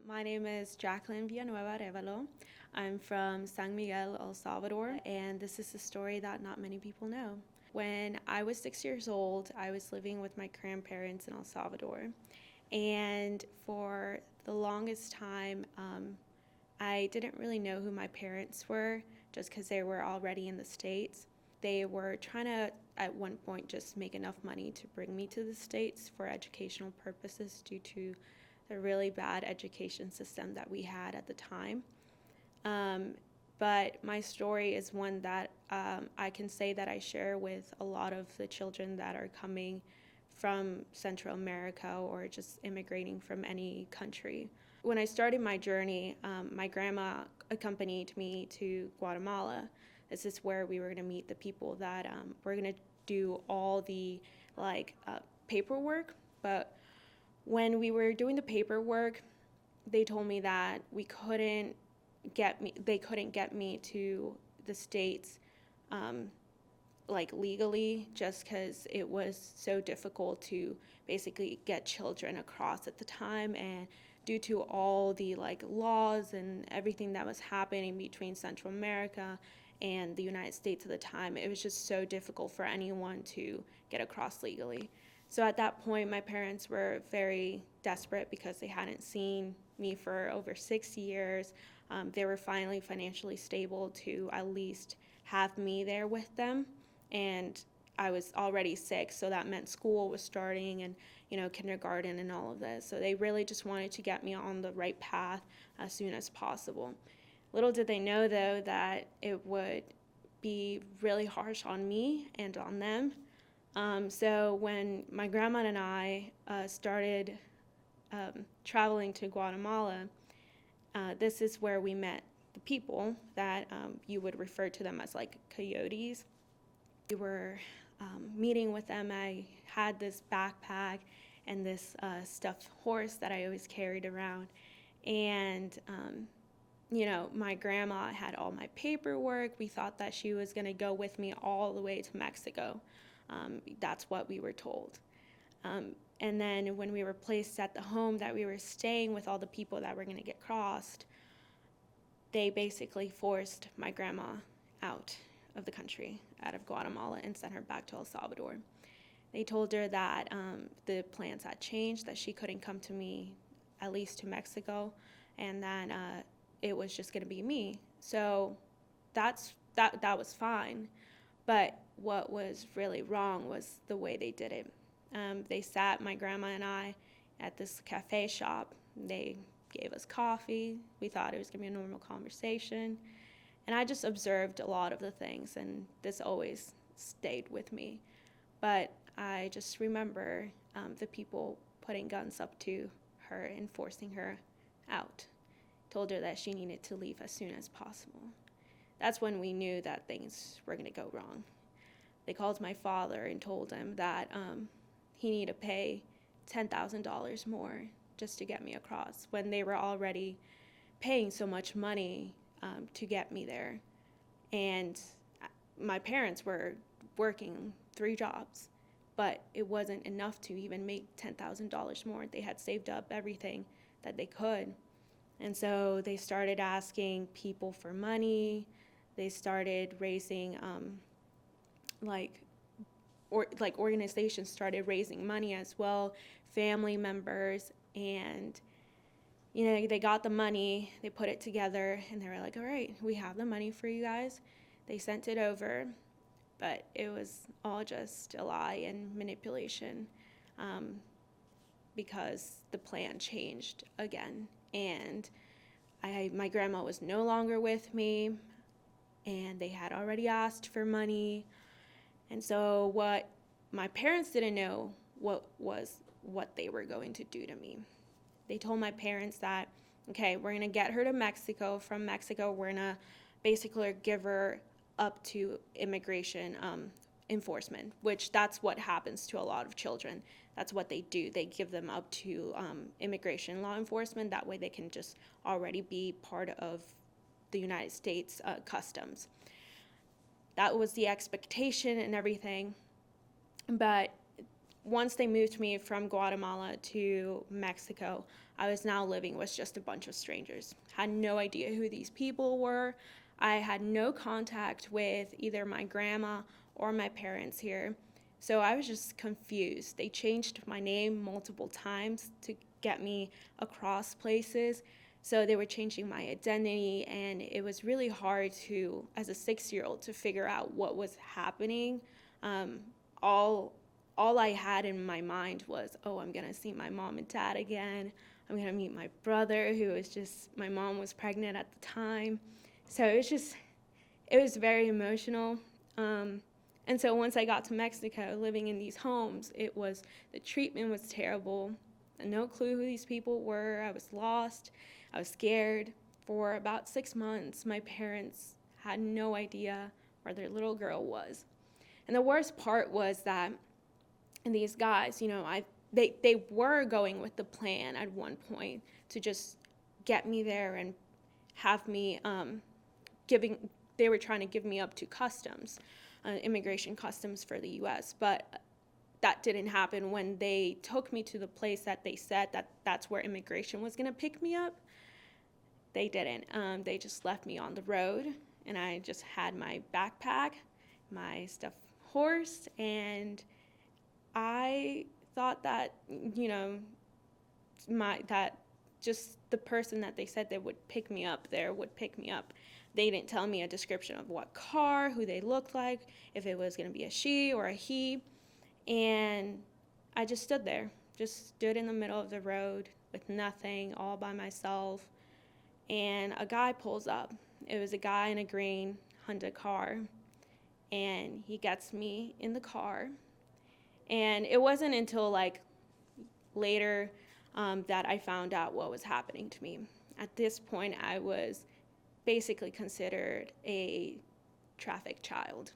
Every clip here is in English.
My name is Jacqueline Villanueva Arevalo. I'm from San Miguel, El Salvador, and this is a story that not many people know. When I was 6 years old, I was living with my grandparents in El Salvador. And for the longest time, I didn't really know who my parents were just because they were already in the States. They were trying to, at one point, just make enough money to bring me to the States for educational purposes due to the really bad education system that we had at the time. Um, but my story is one that I can say that I share with a lot of the children that are coming from Central America or just immigrating from any country. When I started my journey, my grandma accompanied me to Guatemala. This is where we were going to meet the people that were going to do all the paperwork. But when we were doing the paperwork, they told me that they couldn't get me to the States legally, just because it was so difficult to basically get children across at the time, and due to all the laws and everything that was happening between Central America and the United States at the time, it was just so difficult for anyone to get across legally. So at that point, my parents were very desperate because they hadn't seen me for over 6 years. They were finally financially stable to at least have me there with them. And I was already sick, so that meant school was starting and, kindergarten and all of this. So they really just wanted to get me on the right path as soon as possible. Little did they know, though, that it would be really harsh on me and on them. So when my grandma and I started traveling to Guatemala, this is where we met the people that you would refer to them as coyotes. We were meeting with them. I had this backpack and this stuffed horse that I always carried around. And, my grandma had all my paperwork. We thought that she was going to go with me all the way to Mexico. That's what we were told. And then when we were placed at the home that we were staying with all the people that were going to get crossed, they basically forced my grandma out of the country, out of Guatemala, and sent her back to El Salvador. They told her that the plans had changed, that she couldn't come to me, at least to Mexico, and that it was just going to be me. So that was fine. But what was really wrong was the way they did it. They sat my grandma and I at this cafe shop. They gave us coffee. We thought it was going to be a normal conversation. And I just observed a lot of the things, and this always stayed with me. But I just remember the people putting guns up to her and forcing her out. Told her that she needed to leave as soon as possible. That's when we knew that things were going to go wrong. They called my father and told him that he needed to pay $10,000 more just to get me across, when they were already paying so much money to get me there. And my parents were working 3 jobs, but it wasn't enough to even make $10,000 more. They had saved up everything that they could. And so they started asking people for money. They started raising, organizations started raising money as well, family members, and they got the money, they put it together, and they were like, all right, we have the money for you guys. They sent it over, but it was all just a lie and manipulation, because the plan changed again. And my grandma was no longer with me, and they had already asked for money. And so what my parents didn't know what they were going to do to me. They told my parents that, okay, we're going to get her to Mexico. From Mexico, we're going to basically give her up to immigration enforcement, which that's what happens to a lot of children. That's what they do. They give them up to immigration law enforcement. That way they can just already be part of the United States customs. That was the expectation and everything. But once they moved me from Guatemala to Mexico, I was now living with just a bunch of strangers. Had no idea who these people were. I had no contact with either my grandma or my parents here. So I was just confused. They changed my name multiple times to get me across places. So they were changing my identity, and it was really hard to, as a 6-year-old, to figure out what was happening. Um, all all I had in my mind was, oh, I'm gonna see my mom and dad again. I'm gonna meet my brother, who was just, my mom was pregnant at the time. So it was very emotional. And so once I got to Mexico, living in these homes, the treatment was terrible. No clue who these people were. I was lost. I was scared. For about 6 months, my parents had no idea where their little girl was. And the worst part was that, and these guys, they were going with the plan at one point to just get me there and have me they were trying to give me up to customs, immigration customs for the U.S., but that didn't happen. When they took me to the place that they said that's where immigration was going to pick me up, they didn't. They just left me on the road, and I just had my backpack, my stuffed horse, and I thought that, that just the person that they said they would pick me up there would pick me up. They didn't tell me a description of what car, who they looked like, if it was going to be a she or a he. And I just stood there, just stood in the middle of the road with nothing, all by myself. And a guy pulls up. It was a guy in a green Honda car. And he gets me in the car. And it wasn't until later that I found out what was happening to me. At this point, I was basically considered a trafficked child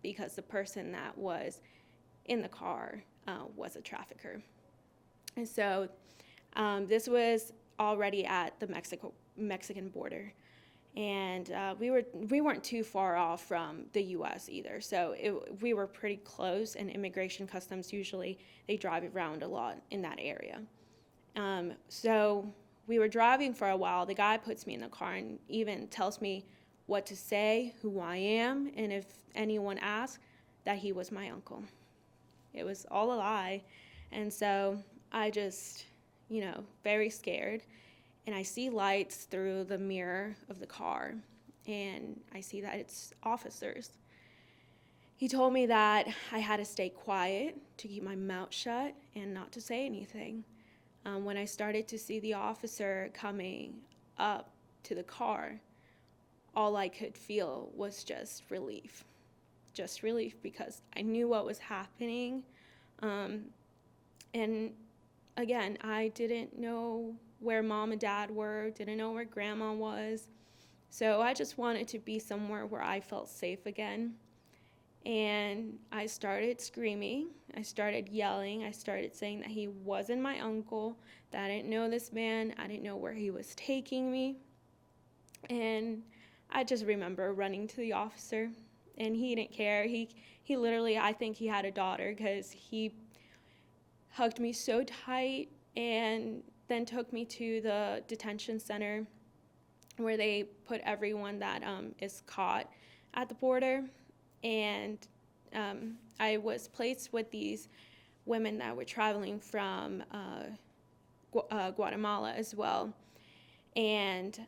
because the person that was in the car was a trafficker. And so this was already at the Mexican border. And we weren't too far off from the U.S. either, so we were pretty close. And immigration customs, usually they drive around a lot in that area. So we were driving for a while. The guy puts me in the car and even tells me what to say, who I am, and if anyone asks, that he was my uncle. It was all a lie. And so I just, very scared. And I see lights through the mirror of the car, and I see that it's officers. He told me that I had to stay quiet, to keep my mouth shut, and not to say anything. When I started to see the officer coming up to the car, all I could feel was just relief. Just relief, because I knew what was happening. And again, I didn't know where mom and dad were, didn't know where grandma was. So I just wanted to be somewhere where I felt safe again. And I started screaming, I started yelling, I started saying that he wasn't my uncle, that I didn't know this man, I didn't know where he was taking me. And I just remember running to the officer, and he didn't care. He literally, I think he had a daughter, because he hugged me so tight and then took me to the detention center where they put everyone that is caught at the border. And I was placed with these women that were traveling from Guatemala as well. And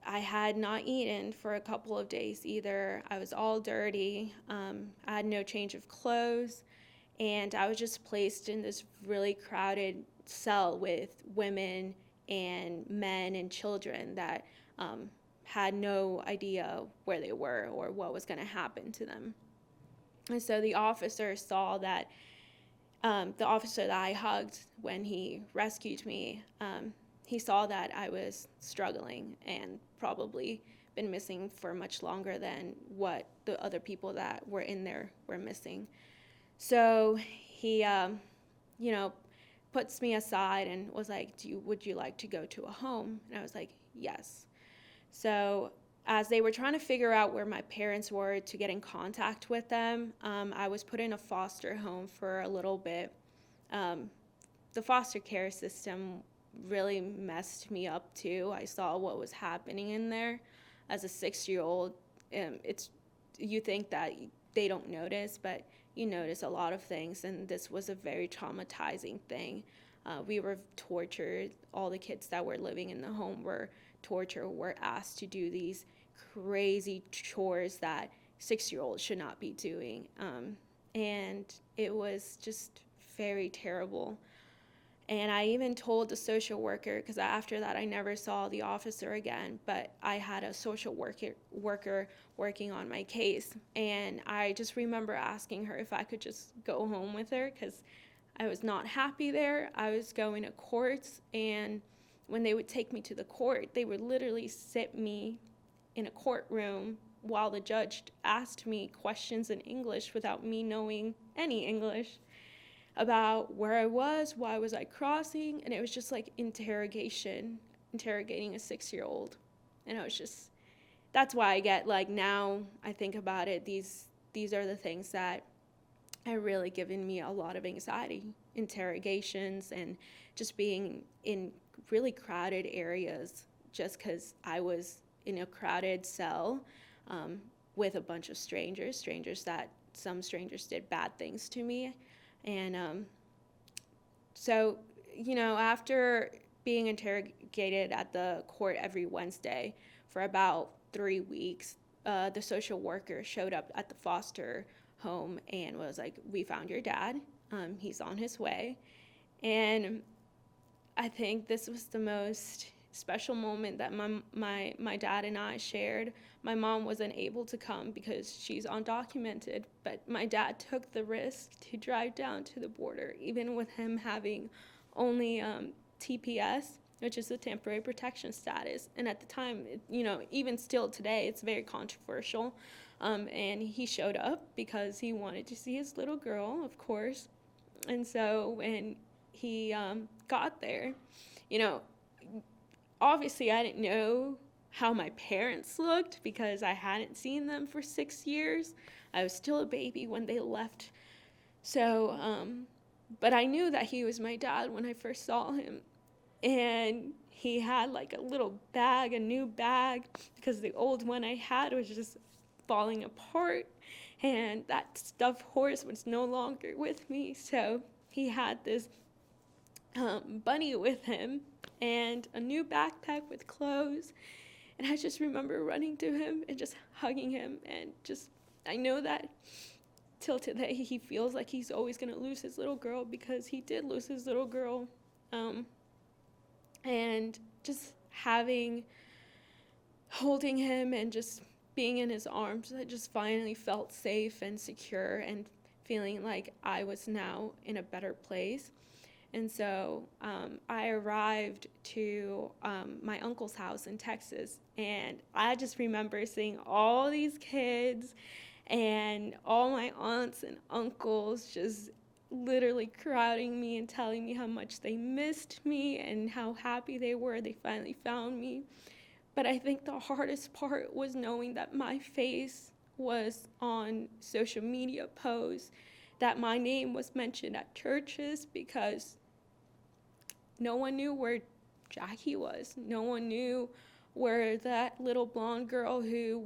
I had not eaten for a couple of days either. I was all dirty. I had no change of clothes. And I was just placed in this really crowded cell with women and men and children that had no idea where they were or what was going to happen to them. And so the officer saw that, the officer that I hugged when he rescued me, he saw that I was struggling and probably been missing for much longer than what the other people that were in there were missing. So he, puts me aside and was like, would you like to go to a home? And I was like, yes. So as they were trying to figure out where my parents were to get in contact with them, I was put in a foster home for a little bit. The foster care system really messed me up too. I saw what was happening in there as a 6-year-old. It's you think that they don't notice, but you notice a lot of things, and this was a very traumatizing thing. We were tortured. All the kids that were living in the home were tortured, were asked to do these crazy chores that 6-year-olds should not be doing. And it was just very terrible. And I even told the social worker, because after that I never saw the officer again, but I had a social worker working on my case. And I just remember asking her if I could just go home with her, because I was not happy there. I was going to courts, and when they would take me to the court, they would literally sit me in a courtroom while the judge asked me questions in English without me knowing any English about where I was, why was I crossing, and it was just like interrogating a 6-year-old. And it was just, that's why I get, like, now I think about it, these are the things that are really giving me a lot of anxiety. Interrogations and just being in really crowded areas just because I was in a crowded cell with a bunch of strangers that some strangers did bad things to me. And so, after being interrogated at the court every Wednesday for about 3 weeks, the social worker showed up at the foster home and was like, "We found your dad. He's on his way." And I think this was the most special moment that my dad and I shared. My mom wasn't able to come because she's undocumented, but my dad took the risk to drive down to the border, even with him having only TPS, which is a temporary protection status. And at the time, even still today, it's very controversial. And he showed up because he wanted to see his little girl, of course. And so when he got there, obviously I didn't know how my parents looked because I hadn't seen them for 6 years. I was still a baby when they left. So, but I knew that he was my dad when I first saw him. And he had like a little bag, a new bag, because the old one I had was just falling apart. And that stuffed horse was no longer with me. So he had this bunny with him and a new backpack with clothes. And I just remember running to him and just hugging him. And just, I know that till today he feels like he's always going to lose his little girl, because he did lose his little girl. And just holding him and just being in his arms, I just finally felt safe and secure and feeling like I was now in a better place. And so I arrived to my uncle's house in Texas, and I just remember seeing all these kids and all my aunts and uncles just literally crowding me and telling me how much they missed me and how happy they were they finally found me. But I think the hardest part was knowing that my face was on social media posts, that my name was mentioned at churches, because no one knew where Jackie was. No one knew where that little blonde girl who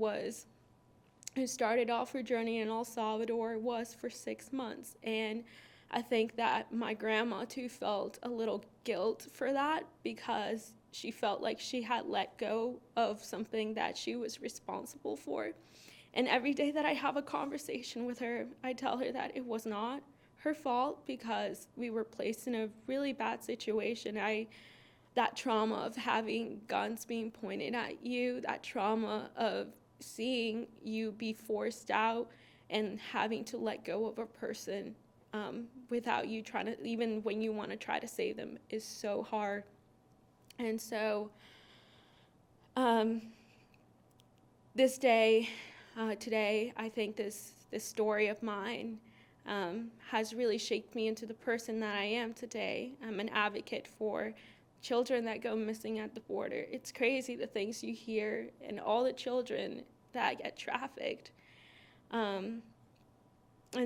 started off her journey in El Salvador was for 6 months. And I think that my grandma too felt a little guilt for that, because she felt like she had let go of something that she was responsible for. And every day that I have a conversation with her, I tell her that it was not her fault, because we were placed in a really bad situation. That trauma of having guns being pointed at you, that trauma of seeing you be forced out and having to let go of a person without you trying to, even when you want to try to save them, is so hard. And so this day, today, I think this story of mine has really shaped me into the person that I am today. I'm an advocate for children that go missing at the border. It's crazy the things you hear, and all the children that get trafficked. And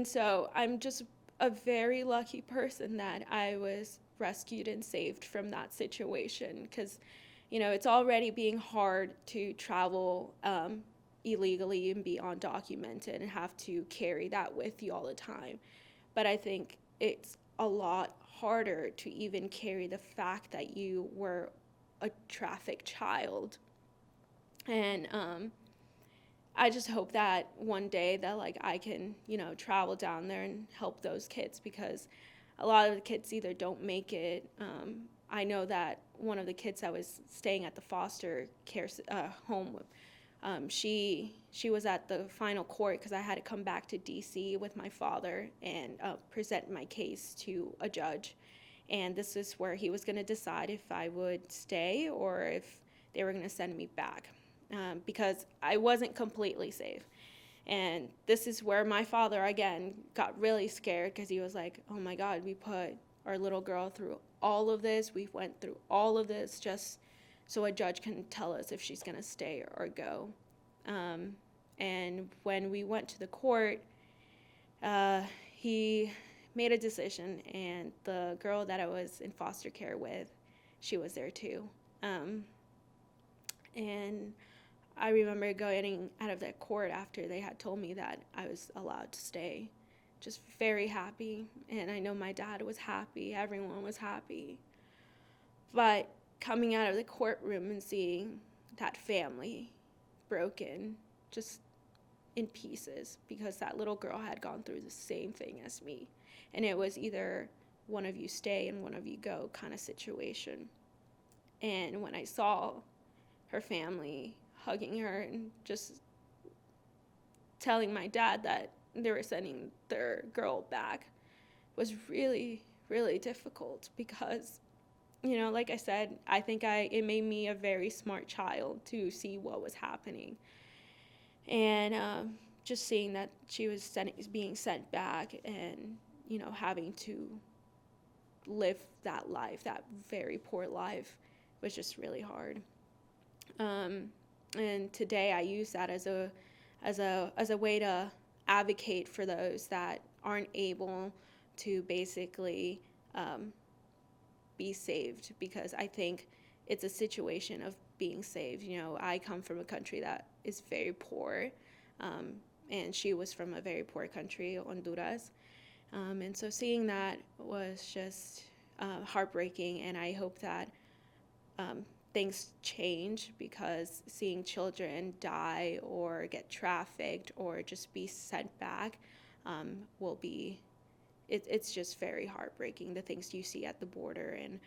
so I'm just a very lucky person that I was rescued and saved from that situation, because it's already being hard to travel illegally and be undocumented and have to carry that with you all the time. But I think it's a lot harder to even carry the fact that you were a trafficked child. And I just hope that one day that like I can, travel down there and help those kids, because a lot of the kids either don't make it. I know that one of the kids that was staying at the foster care home, she was at the final court because I had to come back to DC with my father and present my case to a judge. And this is where he was going to decide if I would stay or if they were going to send me back, because I wasn't completely safe. And this is where my father, again, got really scared, because he was like, oh my God, we put our little girl through all of this. We went through all of this just so a judge can tell us if she's going to stay or go. And when we went to the court, he made a decision, and the girl that I was in foster care with, she was there too. And I remember going out of that court after they had told me that I was allowed to stay, just very happy. And I know my dad was happy, everyone was happy. But coming out of the courtroom and seeing that family broken, just in pieces, because that little girl had gone through the same thing as me. And it was either one of you stay and one of you go kind of situation. And when I saw her family hugging her and just telling my dad that they were sending their girl back, was really, really difficult, because like I said, I think it made me a very smart child to see what was happening. And just seeing that she was being sent back and, having to live that life, that very poor life, was just really hard. And today I use that as a way to advocate for those that aren't able to basically be saved, because I think it's a situation of being saved. I come from a country that is very poor, and she was from a very poor country, Honduras. And so seeing that was just heartbreaking, and I hope that things change, because seeing children die or get trafficked or just be sent back will be, it's just very heartbreaking, the things you see at the border, and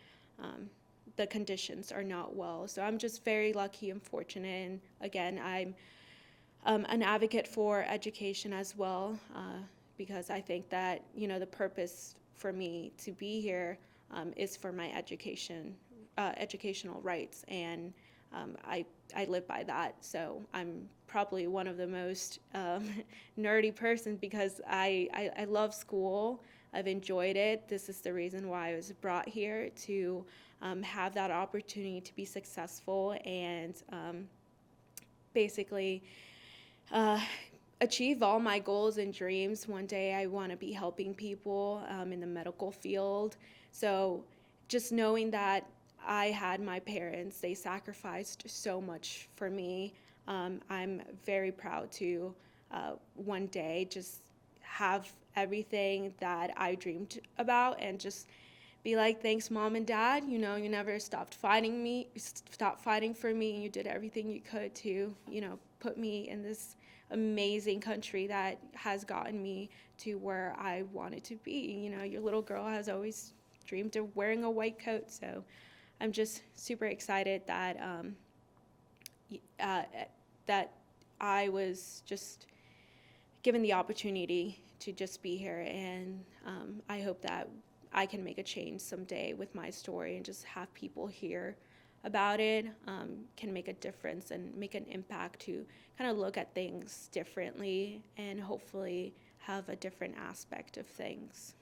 the conditions are not well. So I'm just very lucky and fortunate. And again, I'm an advocate for education as well, because I think that, the purpose for me to be here is for my educational rights, and I live by that. So I'm probably one of the most nerdy person, because I love school. I've enjoyed it. This is the reason why I was brought here, to have that opportunity to be successful and basically achieve all my goals and dreams. One day I want to be helping people in the medical field. So just knowing that I had my parents, they sacrificed so much for me. I'm very proud to one day just have everything that I dreamed about, and just be like, thanks, Mom and Dad. You never stopped fighting for me, and you did everything you could to, put me in this amazing country that has gotten me to where I wanted to be. Your little girl has always dreamed of wearing a white coat. So I'm just super excited that that I was just given the opportunity to just be here, and I hope that I can make a change someday with my story, and just have people hear about it, can make a difference and make an impact to kind of look at things differently, and hopefully have a different aspect of things.